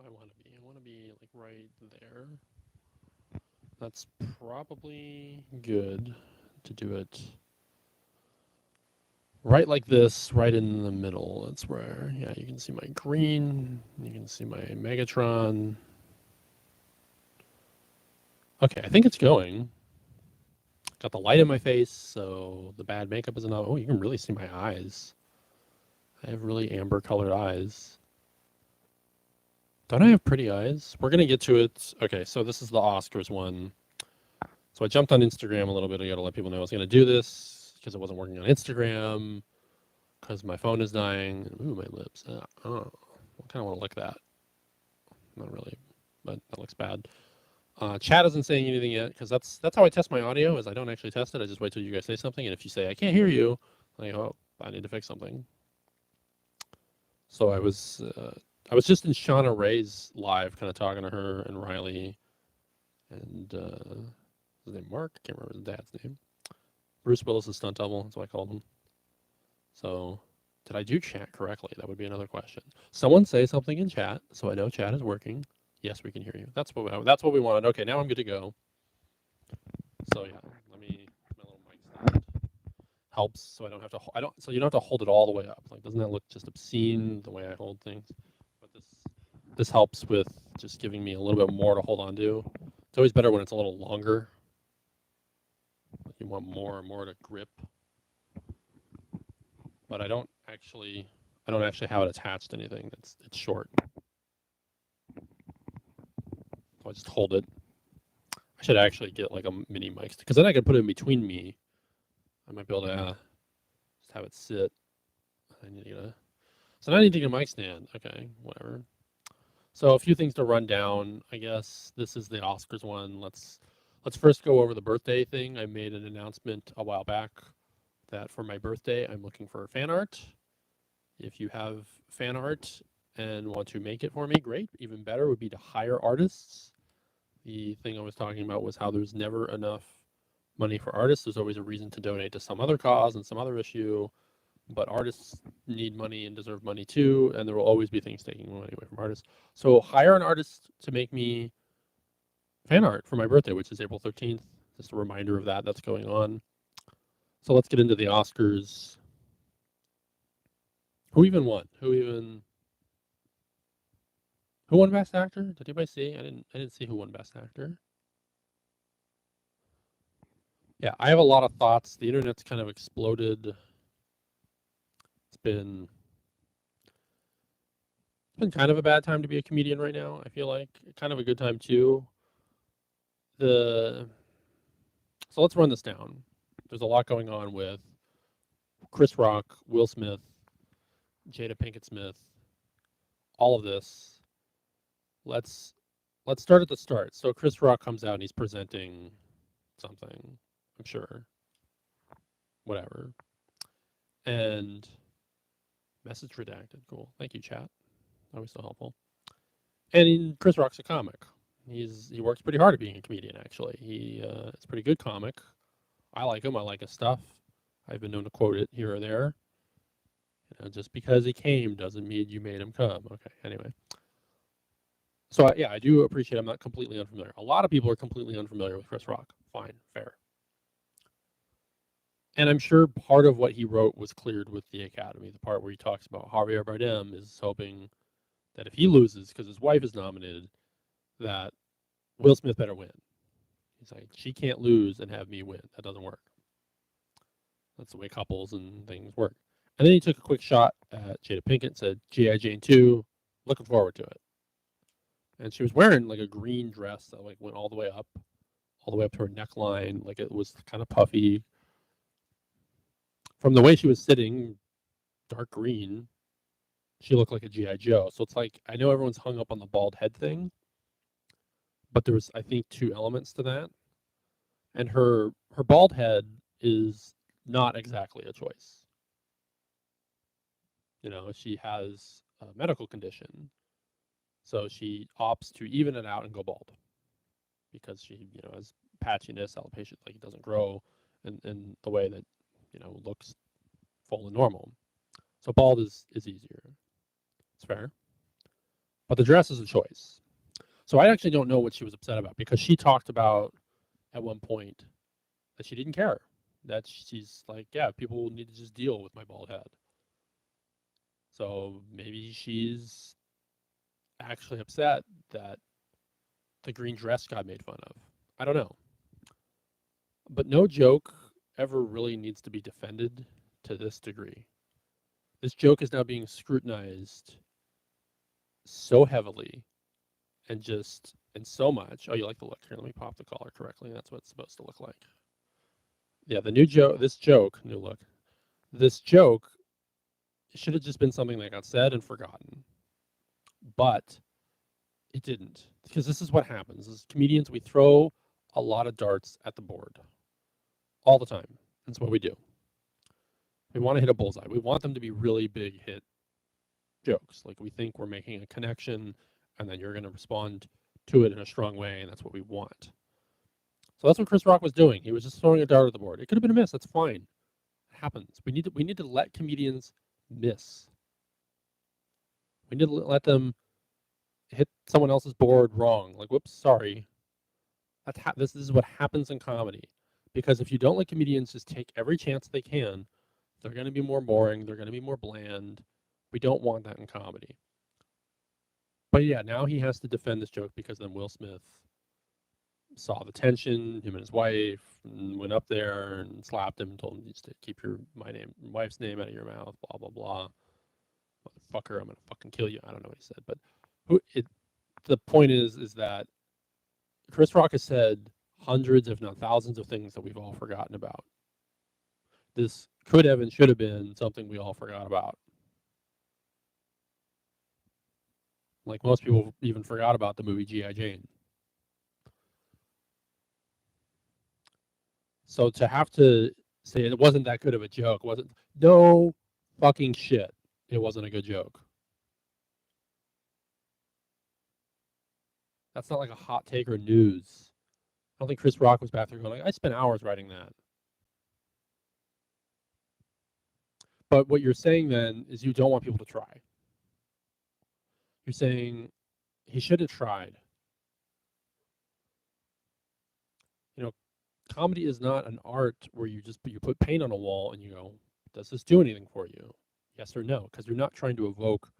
I want to be? I want to be like right there. That's probably good to do it right like this, right in the middle. That's where, yeah, you can see my green, you can see my Megatron. Okay, I think it's going. Got the light in my face, so the bad makeup is enough. Oh, you can really see my eyes. I have really amber colored eyes. Don't I have pretty eyes? We're gonna get to it. Okay, so this is the Oscars one. So I jumped on Instagram a little bit. I gotta let people know I was gonna do this because it wasn't working on Instagram because my phone is dying. Ooh, my lips. Oh, I kind of want to lick that. Not really, but that looks bad. Chat isn't saying anything yet because that's how I test my audio. Is I don't actually test it. I just wait till you guys say something, and if you say I can't hear you, I go, oh, I need to fix something. So I was just in Shauna Ray's live, kind of talking to her and Riley and his name Mark. I can't remember his dad's name. Bruce Willis' stunt double. That's what I called him. So did I do chat correctly? That would be another question. Someone say something in chat so I know chat is working. Yes, we can hear you. That's what we wanted. Okay, now I'm good to go. So yeah, let me my little mic stand helps so I don't have to I don't so you don't have to hold it all the way up. Like doesn't that look just obscene the way I hold things? But this helps with just giving me a little bit more to hold on to. It's always better when it's a little longer. You want more and more to grip. But I don't actually have it attached to anything. It's short. So I just hold it. I should actually get like a mini mic because then I could put it in between me. I might be able to just have it sit. I need to get a so now I need to get a mic stand. Okay, whatever. So a few things to run down. I guess this is the Oscars one. Let's first go over the birthday thing. I made an announcement a while back that for my birthday I'm looking for fan art. If you have fan art and want to make it for me, great. Even better would be to hire artists. The thing I was talking about was how there's never enough money for artists. There's always a reason to donate to some other cause and some other issue, but artists need money and deserve money too, and there will always be things taking money away from artists. So hire an artist to make me fan art for my birthday, which is April 13th. Just a reminder of that. That's going on. So let's get into the Oscars. Who even won? Who won Best Actor? Did anybody see? I didn't see who won Best Actor. Yeah, I have a lot of thoughts. The internet's kind of exploded. It's been kind of a bad time to be a comedian right now. I feel like kind of a good time too. The so let's run this down. There's a lot going on with Chris Rock, Will Smith, Jada Pinkett Smith, all of this. Let's let's start at the start. So Chris Rock comes out and he's presenting something, I'm sure, whatever. And message redacted. Cool. Thank you, chat. Always so helpful. And Chris Rock's a comic. He works pretty hard at being a comedian. Actually, he is a pretty good comic. I like him. I like his stuff. I've been known to quote it here or there. You know, just because he came doesn't mean you made him come. Okay. Anyway, so yeah, I do appreciate. I'm not completely unfamiliar. A lot of people are completely unfamiliar with Chris Rock. Fine, fair. And I'm sure part of what he wrote was cleared with the Academy. The part where he talks about Javier Bardem is hoping that if he loses because his wife is nominated, that Will Smith better win. He's like, she can't lose and have me win. That doesn't work. That's the way couples and things work. And then he took a quick shot at Jada Pinkett and said, G.I. Jane 2, looking forward to it. And she was wearing like a green dress that like went all the way up to her neckline. Like it was kind of puffy. From the way she was sitting, dark green, she looked like a G.I. Joe. So it's like, I know everyone's hung up on the bald head thing, but there was, I think, two elements to that. And her bald head is not exactly a choice. You know, she has a medical condition, so she opts to even it out and go bald because she, you know, has patchiness, alopecia, like it doesn't grow in the way that, you know, looks full and normal. So bald is easier. It's fair. But the dress is a choice. So I actually don't know what she was upset about, because she talked about at one point that she didn't care. That she's like, yeah, people need to just deal with my bald head. So maybe she's actually upset that the green dress got made fun of. I don't know. But no joke ever really needs to be defended to this degree. This joke is now being scrutinized so heavily and so much. Oh, you like the look? Here, let me pop the collar correctly. That's what it's supposed to look like. Yeah, the new joke, new look. This joke should have just been something that got said and forgotten. But it didn't. Because this is what happens. As comedians, we throw a lot of darts at the board all the time. That's what we do. We want to hit a bullseye. We want them to be really big hit jokes. Like, we think we're making a connection, and then you're going to respond to it in a strong way, and that's what we want. So that's what Chris Rock was doing. He was just throwing a dart at the board. It could have been a miss. That's fine. It happens. We need to let comedians miss. We need to let them hit someone else's board wrong. Like, whoops, sorry. This is what happens in comedy. Because if you don't let comedians just take every chance they can, they're going to be more boring. They're going to be more bland. We don't want that in comedy. But yeah, now he has to defend this joke, because then Will Smith saw the tension, him and his wife, and went up there and slapped him and told him to keep my wife's name out of your mouth, blah, blah, blah. Motherfucker, I'm going to fucking kill you. I don't know what he said. But the point is that Chris Rock has said hundreds, if not thousands, of things that we've all forgotten about. This could have and should have been something we all forgot about. Like, most people even forgot about the movie G.I. Jane. So to have to say it wasn't that good of a joke, no fucking shit. It wasn't a good joke. That's not like a hot take or news. I don't think Chris Rock was back there going, like, I spent hours writing that. But what you're saying then is you don't want people to try. You're saying he should have tried. You know, comedy is not an art where you put paint on a wall and you go, does this do anything for you? Yes or no? Because you're not trying to evoke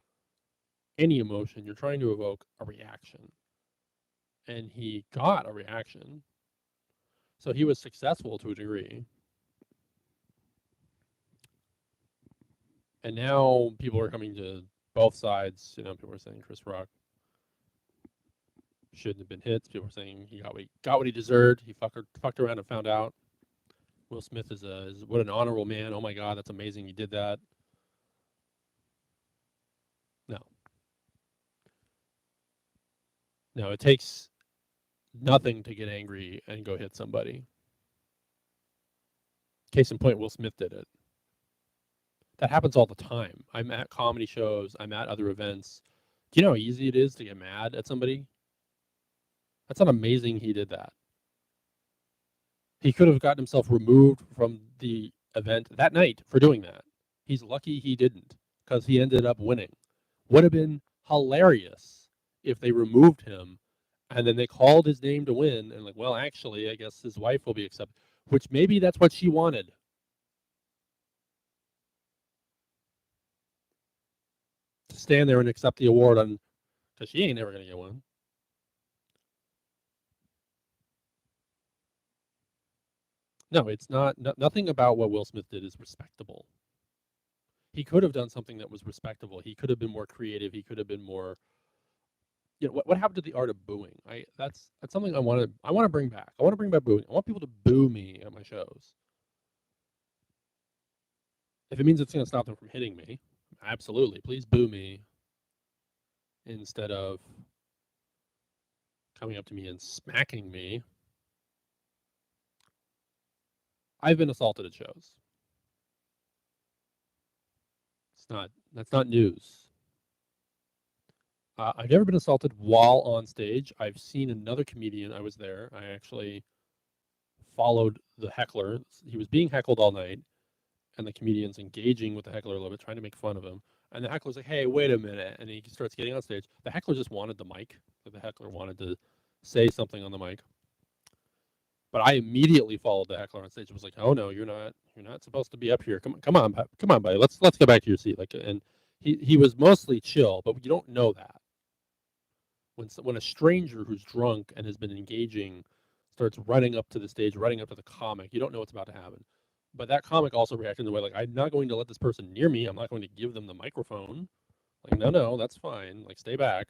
any emotion. You're trying to evoke a reaction. And he got a reaction. So he was successful to a degree. And now people are coming to both sides. You know, people are saying Chris Rock shouldn't have been hit. People are saying he got what he deserved. He fucked around and found out. Will Smith is what an honorable man. Oh my God, that's amazing. He did that. No, it takes nothing to get angry and go hit somebody. Case in point, Will Smith did it. That happens all the time. I'm at comedy shows. I'm at other events. Do you know how easy it is to get mad at somebody? That's not amazing he did that. He could have gotten himself removed from the event that night for doing that. He's lucky he didn't, because he ended up winning. Would have been hilarious if they removed him and then they called his name to win, and like, well, actually, I guess his wife will be accepted, which maybe that's what she wanted. To stand there and accept the award because she ain't never going to get one. No, it's not. Nothing about what Will Smith did is respectable. He could have done something that was respectable. He could have been more creative. He could have been more. You know, what happened to the art of booing? That's something I want to bring back. I want to bring back booing. I want people to boo me at my shows. If it means it's going to stop them from hitting me, absolutely. Please boo me instead of coming up to me and smacking me. I've been assaulted at shows. That's not news. I've never been assaulted while on stage. I've seen another comedian. I was there. I actually followed the heckler. He was being heckled all night, and the comedian's engaging with the heckler a little bit, trying to make fun of him. And the heckler's like, "Hey, wait a minute!" And he starts getting on stage. The heckler just wanted the mic. The heckler wanted to say something on the mic. But I immediately followed the heckler on stage and was like, "Oh no, you're not supposed to be up here. Come on, come on, buddy. Let's get back to your seat." Like, and he was mostly chill, but you don't know that when a stranger who's drunk and has been engaging starts running up to the stage, running up to the comic, you don't know what's about to happen. But that comic also reacted in the way like, "I'm not going to let this person near me. I'm not going to give them the microphone." Like, no, that's fine. Like, stay back.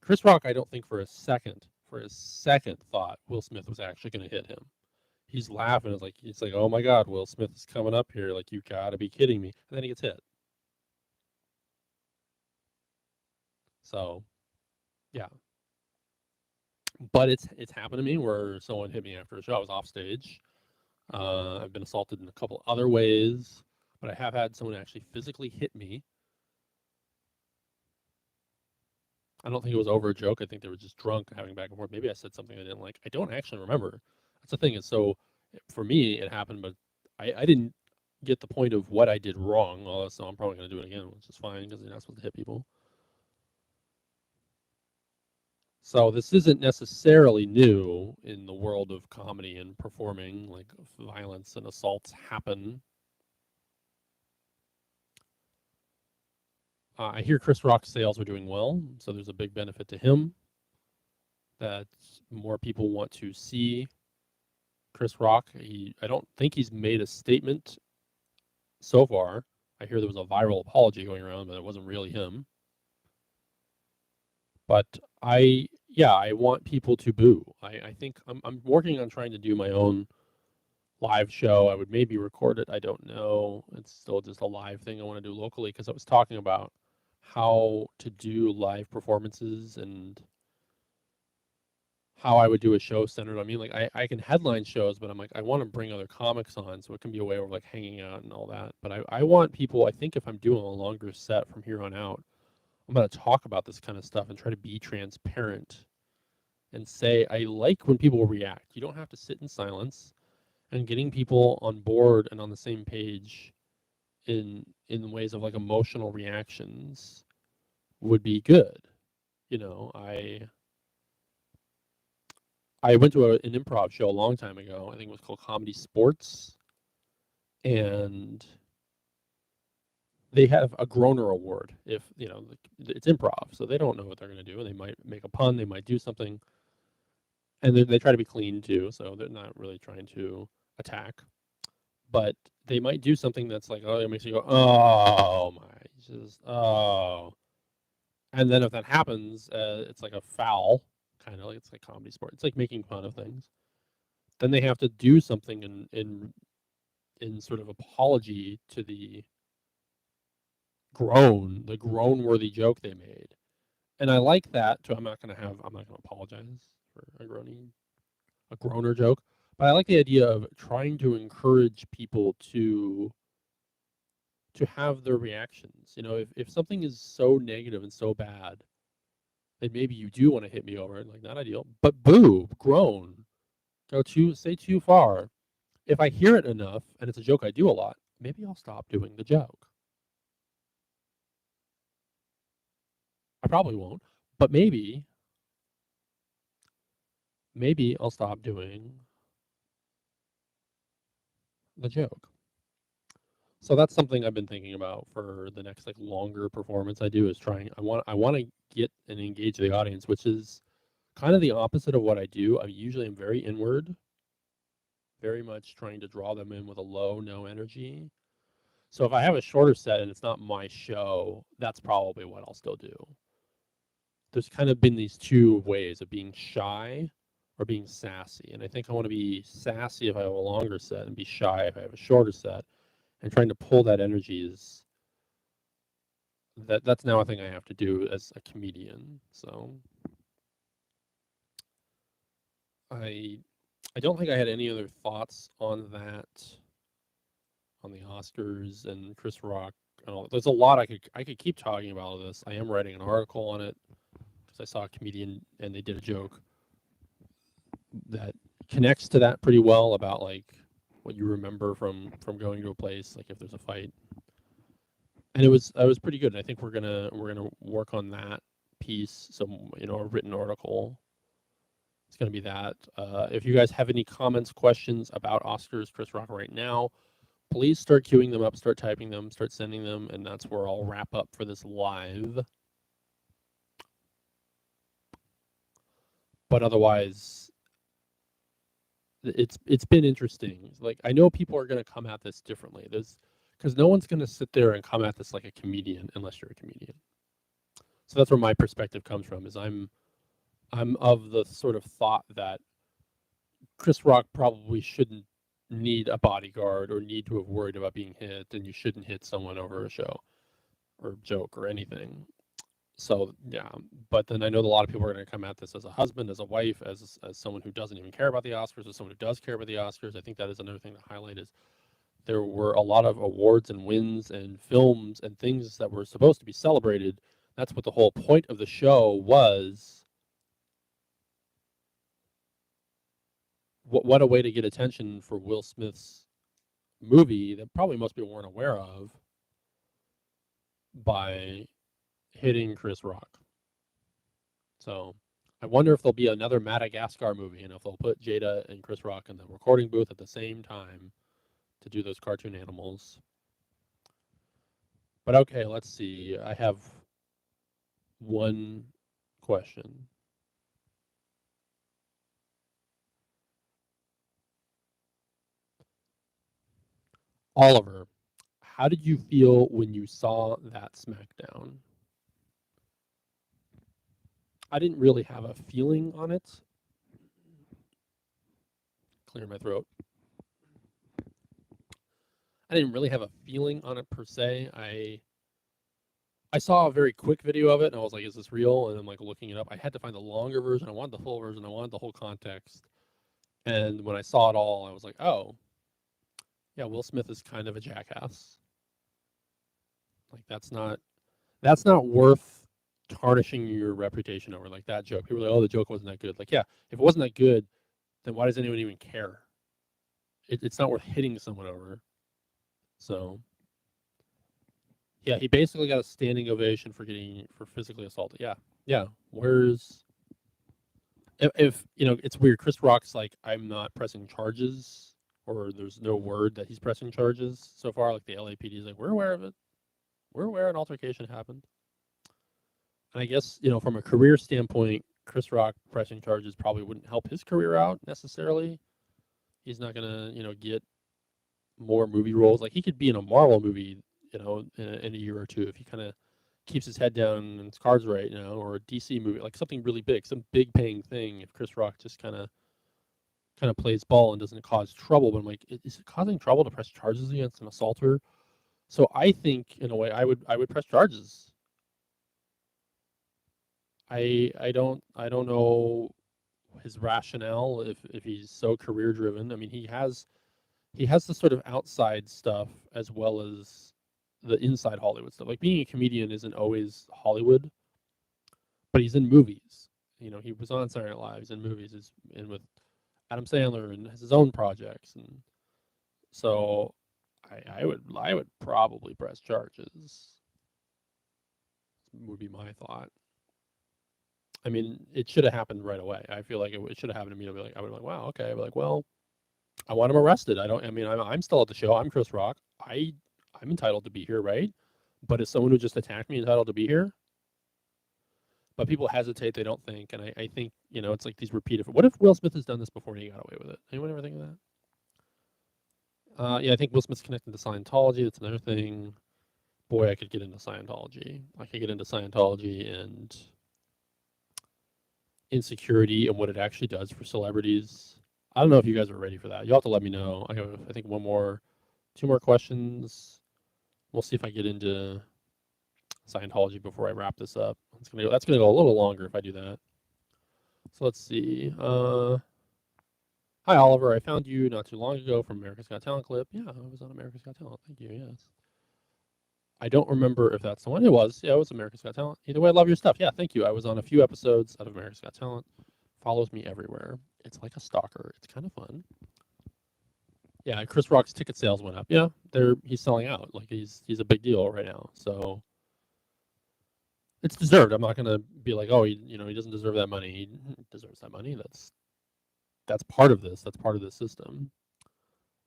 Chris Rock, I don't think for a second, thought Will Smith was actually going to hit him. He's laughing. It's like, oh my God, Will Smith is coming up here. Like, you gotta be kidding me. And then he gets hit. So, yeah. But it's happened to me where someone hit me after a show. I was off stage. I've been assaulted in a couple other ways, but I have had someone actually physically hit me. I don't think it was over a joke. I think they were just drunk, having back and forth. Maybe I said something I didn't like. I don't actually remember. That's the thing. Is so for me, it happened, but I didn't get the point of what I did wrong. So I'm probably going to do it again, which is fine because you're not supposed to hit people. So this isn't necessarily new in the world of comedy and performing. Like, violence and assaults happen. I hear Chris Rock's sales are doing well, so there's a big benefit to him that more people want to see Chris Rock. I don't think he's made a statement so far. I hear there was a viral apology going around, but it wasn't really him. But I want people to boo. I think I'm working on trying to do my own live show. I would maybe record it. I don't know. It's still just a live thing I want to do locally because I was talking about how to do live performances and how I would do a show centered on me. Like, I can headline shows, but I'm like, I want to bring other comics on so it can be a way of like hanging out and all that. But I want people, I think if I'm doing a longer set from here on out, I'm going to talk about this kind of stuff and try to be transparent and say, I like when people react. You don't have to sit in silence, and getting people on board and on the same page in ways of like emotional reactions would be good. You know, I went to an improv show a long time ago. I think it was called Comedy Sports, and they have a Groner Award. If you know, it's improv, so they don't know what they're going to do. They might make a pun, they might do something, and they try to be clean too. So they're not really trying to attack, but they might do something that's like, oh, it makes you go, oh my, just oh. And then if that happens, it's like a foul, kind of like it's like comedy sport. It's like making fun of things. Then they have to do something in sort of apology to the groan worthy joke they made. And I like that too. I'm not gonna apologize for a groaner joke. But I like the idea of trying to encourage people to have their reactions. You know, if something is so negative and so bad, then maybe you do want to hit me over it, like not ideal. But boo, groan, say too far. If I hear it enough and it's a joke I do a lot, maybe I'll stop doing the joke. I probably won't, but maybe I'll stop doing the joke. So that's something I've been thinking about for the next like longer performance I do is trying I want to get and engage the audience, which is kind of the opposite of what I do. I'm very inward, very much trying to draw them in with a low, no energy. So if I have a shorter set and it's not my show, that's probably what I'll still do. There's kind of been these two ways of being shy or being sassy. And I think I want to be sassy if I have a longer set and be shy if I have a shorter set. And trying to pull that energy is that's now a thing I have to do as a comedian. So I I don't think I had any other thoughts on that, on the Oscars and Chris Rock. There's a lot I could keep talking about this. I am writing an article on it because I saw a comedian and they did a joke that connects to that pretty well about like what you remember from going to a place, like if there's a fight. and it was pretty good. And I think we're gonna work on that piece. So a written article. It's gonna be that. If you guys have any comments, questions about Oscars, Chris Rock right now, please start queuing them up, start typing them, start sending them, and that's where I'll wrap up for this live. But otherwise, it's been interesting. Like I know people are gonna come at this differently. There's because no one's gonna sit there and come at this like a comedian unless you're a comedian. So that's where my perspective comes from. Is I'm of the sort of thought that Chris Rock probably shouldn't need a bodyguard or need to have worried about being hit, and you shouldn't hit someone over a show or joke or anything. So yeah, but then I know that a lot of people are going to come at this as a husband, as a wife, as someone who doesn't even care about the Oscars, as someone who does care about the Oscars. I think that is another thing to highlight is there were a lot of awards and wins and films and things that were supposed to be celebrated. That's what the whole point of the show was. What a way to get attention for Will Smith's movie that probably most people weren't aware of by hitting Chris Rock. So I wonder if there'll be another Madagascar movie and if they'll put Jada and Chris Rock in the recording booth at the same time to do those cartoon animals. But okay, let's see. I have one question. Oliver, how did you feel when you saw that SmackDown? I didn't really have a feeling on it. Clear my throat. I didn't really have a feeling on it per se. I saw a very quick video of it and I was like, is this real? And I'm like looking it up. I had to find the longer version. I wanted the full version. I wanted the whole context. And when I saw it all, I was like, oh, yeah, Will Smith is kind of a jackass. Like that's not worth tarnishing your reputation over like that joke. People are like, oh, the joke wasn't that good. Like, yeah, if it wasn't that good, then why does anyone even care? It's not worth hitting someone over. So yeah, he basically got a standing ovation for physically assaulted. Yeah, yeah. Where's if it's weird. Chris Rock's like, I'm not pressing charges, or there's no word that he's pressing charges so far. Like the LAPD is like, we're aware of it. We're aware an altercation happened. And I guess from a career standpoint, Chris Rock pressing charges probably wouldn't help his career out necessarily. He's not gonna get more movie roles. Like he could be in a Marvel movie, in a year or two if he kind of keeps his head down and his cards right, or a DC movie, like something really big, some big paying thing. If Chris Rock just kind of plays ball and doesn't cause trouble, but I'm like, is it causing trouble to press charges against an assaulter? So I think in a way I would press charges. I don't know his rationale if he's so career driven. I mean, he has the sort of outside stuff as well as the inside Hollywood stuff. Like being a comedian isn't always Hollywood, but he's in movies. He was on Saturday Night Live. He's in movies. He's in with Adam Sandler and has his own projects, and so I would probably press charges. Would be my thought. I mean, it should have happened right away. I feel like it should have happened immediately. Like I would be like, wow, okay. I'd be like, well, I want him arrested. I don't. I mean, I'm still at the show. I'm Chris Rock. I'm entitled to be here, right? But is someone who just attacked me entitled to be here? But people hesitate. They don't think, and I think it's like these repeated. What if Will Smith has done this before and he got away with it? Anyone ever think of that? Yeah, I think Will Smith's connected to Scientology. That's another thing. Boy, I could get into Scientology. I could get into Scientology and insecurity and what it actually does for celebrities. I don't know if you guys are ready for that. You'll have to let me know. I have, I think, two more questions. We'll see if I get into Scientology before I wrap this up. That's gonna go a little longer if I do that. So let's see. Hi Oliver, I found you not too long ago from America's Got Talent clip. Yeah, I was on America's Got Talent. Thank you. Yes. I don't remember if that's the one. It was. Yeah, it was America's Got Talent. Either way, I love your stuff. Yeah, thank you. I was on a few episodes of America's Got Talent. Follows me everywhere. It's like a stalker. It's kind of fun. Yeah, Chris Rock's ticket sales went up. Yeah, he's selling out. Like he's a big deal right now. So it's deserved. I'm not gonna be like, oh, he doesn't deserve that money. He deserves that money. That's part of this. That's part of this system.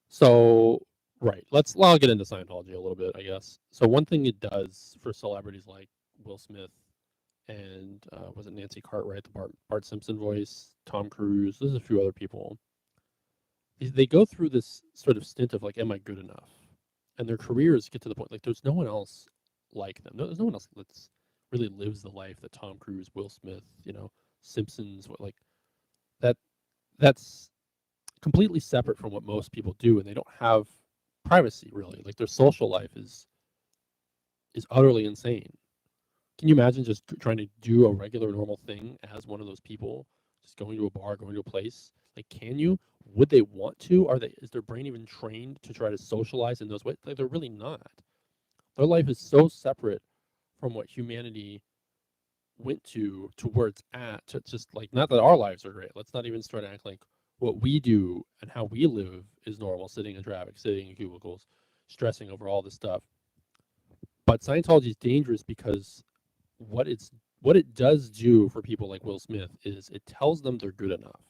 So right, I'll get into Scientology a little bit, I guess. So one thing it does for celebrities like Will Smith and was it Nancy Cartwright, the Bart Simpson voice, Tom Cruise, there's a few other people. They go through this sort of stint of like, am I good enough? And their careers get to the point like there's no one else like them. There's no one else that's really lives the life that Tom Cruise, Will Smith, Simpsons, like that. That's completely separate from what most people do, and they don't have privacy really. Like their social life is utterly insane. Can you imagine just trying to do a regular normal thing as one of those people, just going to a bar, going to a place? Like, can you? Would they want to? Is their brain even trained to try to socialize in those ways? Like, they're really not. Their life is so separate from what humanity went to where it's at. To just like, not that our lives are great. Let's not even start to act like what we do and how we live is normal, sitting in traffic, sitting in cubicles, stressing over all this stuff. But Scientology is dangerous because what it does do for people like Will Smith is it tells them they're good enough.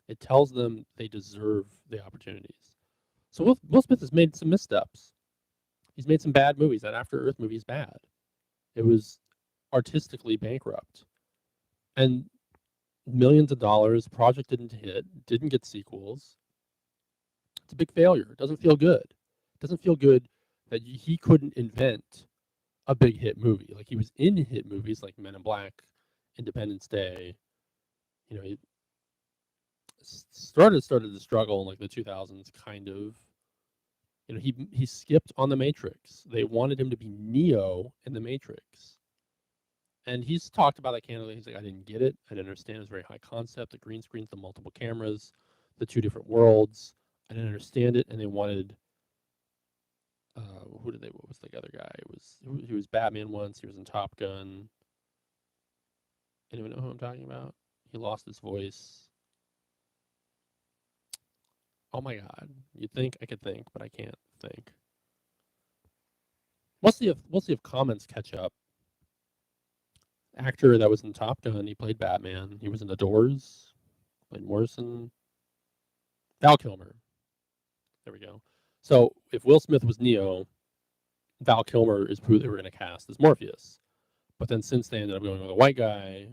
It tells them they deserve the opportunities. So Will Smith has made some missteps. He's made some bad movies. That After Earth movie is bad. It was artistically bankrupt. And millions of dollars, project didn't hit, didn't get sequels. It's a big failure. It doesn't feel good. It doesn't feel good that he couldn't invent a big hit movie. Like he was in hit movies like Men in Black, Independence Day. He started to struggle in like the 2000s, kind of. He skipped on the Matrix. They wanted him to be Neo in the Matrix, and he's talked about that candidly. He's like, I didn't get it. I didn't understand. It was very high concept. The green screens, the multiple cameras, the two different worlds. I didn't understand it, and they wanted. What was the other guy? He was Batman once. He was in Top Gun. Anyone know who I'm talking about? He lost his voice. Oh my god. You'd think I could think, but I can't think. We'll see if comments catch up. Actor that was in Top Gun, he played Batman. He was in The Doors, played Morrison. Val Kilmer. There we go. So if Will Smith was Neo, Val Kilmer is who they were going to cast as Morpheus. But then since they ended up going with a white guy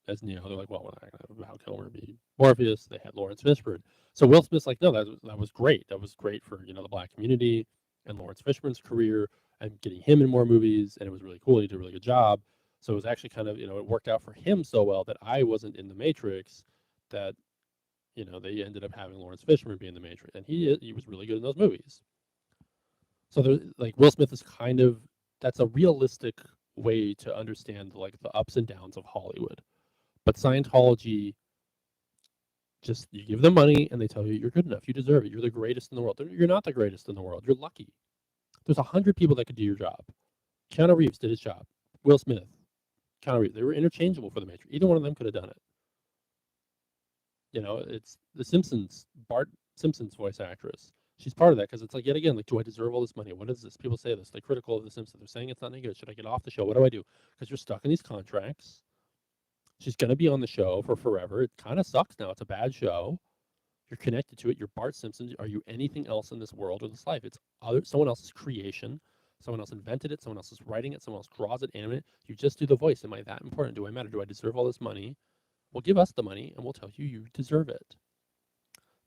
as Neo, they're like, well, we're not going to have Val Kilmer be Morpheus. They had Lawrence Fishburne. So Will Smith's like, no, that was great. That was great for the black community and Lawrence Fishburne's career and getting him in more movies. And it was really cool. He did a really good job. So it was actually kind of, it worked out for him so well that I wasn't in the Matrix, that they ended up having Lawrence Fishburne be in the Matrix, and he was really good in those movies. So like Will Smith is kind of, that's a realistic way to understand like the ups and downs of Hollywood. But Scientology, just you give them money and they tell you you're good enough, you deserve it, you're the greatest in the world. You're not the greatest in the world. You're lucky. There's 100 people that could do your job. Keanu Reeves did his job. Will Smith, Keanu Reeves, they were interchangeable for the Matrix. Either one of them could have done it. It's the Simpsons, Bart Simpson's voice actress. She's part of that because it's like, yet again, like, do I deserve all this money? What is this? People say this. They're critical of the Simpsons. They're saying it's not any good. Should I get off the show? What do I do? Because you're stuck in these contracts. She's going to be on the show for forever. It kind of sucks now. It's a bad show. You're connected to it. You're Bart Simpson. Are you anything else in this world or this life? It's someone else's creation. Someone else invented it. Someone else is writing it. Someone else draws it, animate it. You just do the voice. Am I that important? Do I matter? Do I deserve all this money? Well, give us the money and we'll tell you you deserve it.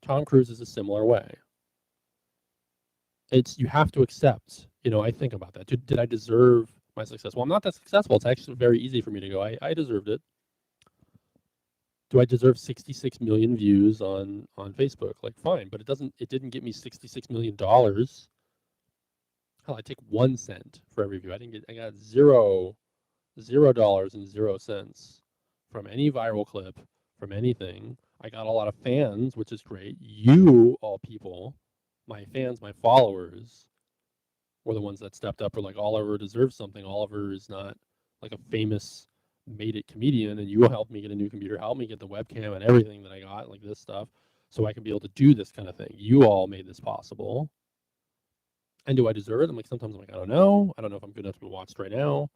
Tom Cruise is a similar way. You have to accept, I think about that. Did I deserve my success? Well, I'm not that successful. It's actually very easy for me to go, I deserved it. Do I deserve 66 million views on Facebook? Like, fine, but it didn't get me $66 million. Hell, I take 1 cent for every view. I got $0 and 0 cents from any viral clip, from anything. I got a lot of fans, which is great. You, all people, my fans, my followers, were the ones that stepped up. Or like, Oliver deserves something. Oliver is not like a famous made it comedian, and you helped me get a new computer, helped me get the webcam and everything that I got, like this stuff. so I can be able to do this kind of thing. You all made this possible. And do I deserve it? I'm like, sometimes I'm like, I don't know. I don't know if I'm good enough to be watched right now,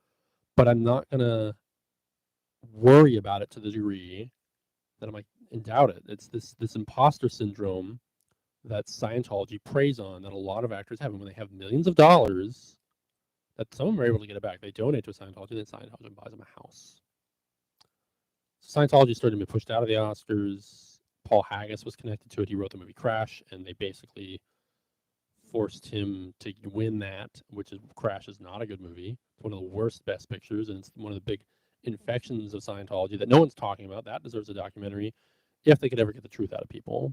but I'm not going to worry about it to the degree that I'm like, and doubt it. It's this imposter syndrome that Scientology preys on, that a lot of actors have. And when they have millions of dollars, that some of them are able to get it back. They donate to Scientology, then Scientology buys them a house. Scientology started to be pushed out of the Oscars. Paul Haggis was connected to it. He wrote the movie Crash, and they basically forced him to win that, which is Crash is not a good movie. It's one of the worst Best Pictures, and it's one of the big infections of Scientology that no one's talking about. That deserves a documentary if they could ever get the truth out of people,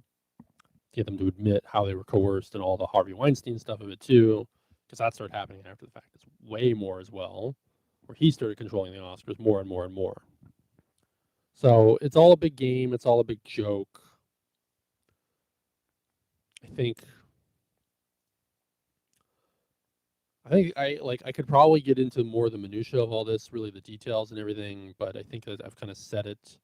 get them to admit how they were coerced and all the Harvey Weinstein stuff of it too, because that started happening after the fact. It's way more as well, where he started controlling the Oscars more and more and more. So it's all a big game. It's all a big joke. I think I could probably get into more of the minutia of all this, really the details and everything, but I think that I've kind of said it,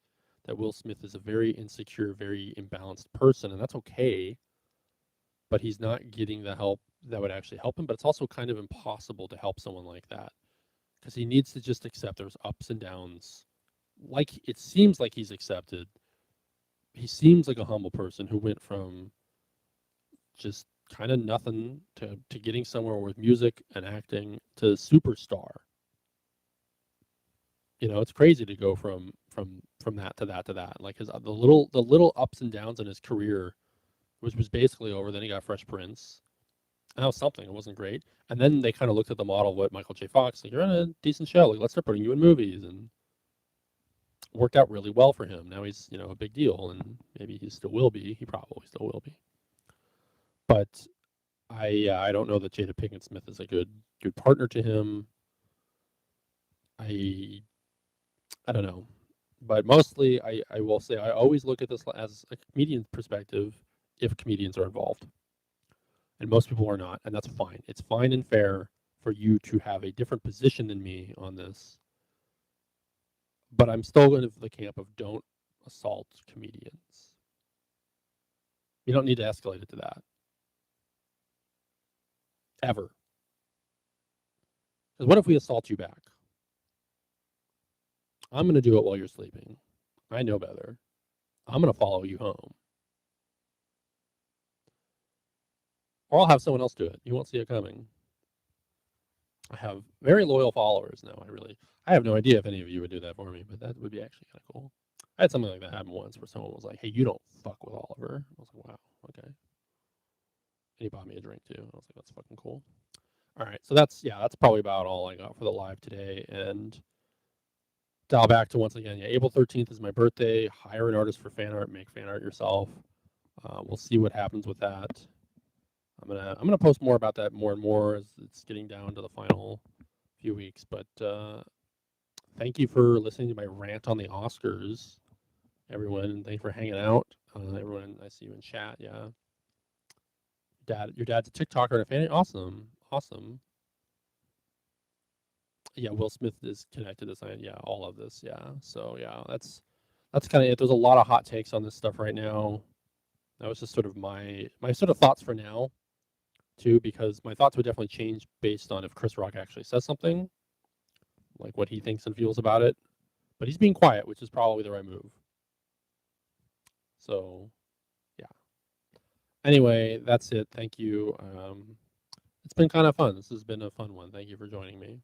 that Will Smith is a very insecure, very imbalanced person, and that's okay. But he's not getting the help that would actually help him. But it's also kind of impossible to help someone like that, because he needs to just accept there's ups and downs. Like it seems like he's accepted. He seems like a humble person who went from just kind of nothing to getting somewhere with music and acting to superstar. You know, it's crazy to go from that to that to that. Like his the little ups and downs in his career, which was basically over. Then he got Fresh Prince. And that was something. It wasn't great. And then they kind of looked at the model of what Michael J. Fox, like, you're in a decent show. Like, let's start putting you in movies, and worked out really well for him. Now he's, a big deal, and maybe he still will be. He probably still will be. But I don't know that Jada Pinkett Smith is a good partner to him. I don't know. But mostly, I will say I always look at this as a comedian perspective if comedians are involved. And most people are not, and that's fine. It's fine and fair for you to have a different position than me on this. But I'm still going to the camp of don't assault comedians. You don't need to escalate it to that. Ever. Because what if we assault you back? I'm going to do it while you're sleeping. I know better. I'm going to follow you home. Or I'll have someone else do it. You won't see it coming. I have very loyal followers now. I have no idea if any of you would do that for me, but that would be actually kind of cool. I had something like that happen once where someone was like, hey, you don't fuck with Oliver. I was like, wow, okay. And he bought me a drink too. I was like, that's fucking cool. All right, so that's probably about all I got for the live today. And dial back to once again, April 13th is my birthday. Hire an artist for fan art, make fan art yourself. We'll see what happens with that. I'm gonna post more about that more and more as it's getting down to the final few weeks. But thank you for listening to my rant on the Oscars, everyone. Thanks for hanging out. Everyone, I see you in chat. Yeah, your dad's a TikToker and a fan. Awesome, awesome. Yeah, Will Smith is connected to science. Yeah, all of this. Yeah, so yeah, that's kind of it. There's a lot of hot takes on this stuff right now. That was just sort of my sort of thoughts for now, too, because my thoughts would definitely change based on if Chris Rock actually says something, like what he thinks and feels about it. But he's being quiet, which is probably the right move. So, yeah. Anyway, that's it. Thank you. It's been kind of fun. This has been a fun one. Thank you for joining me.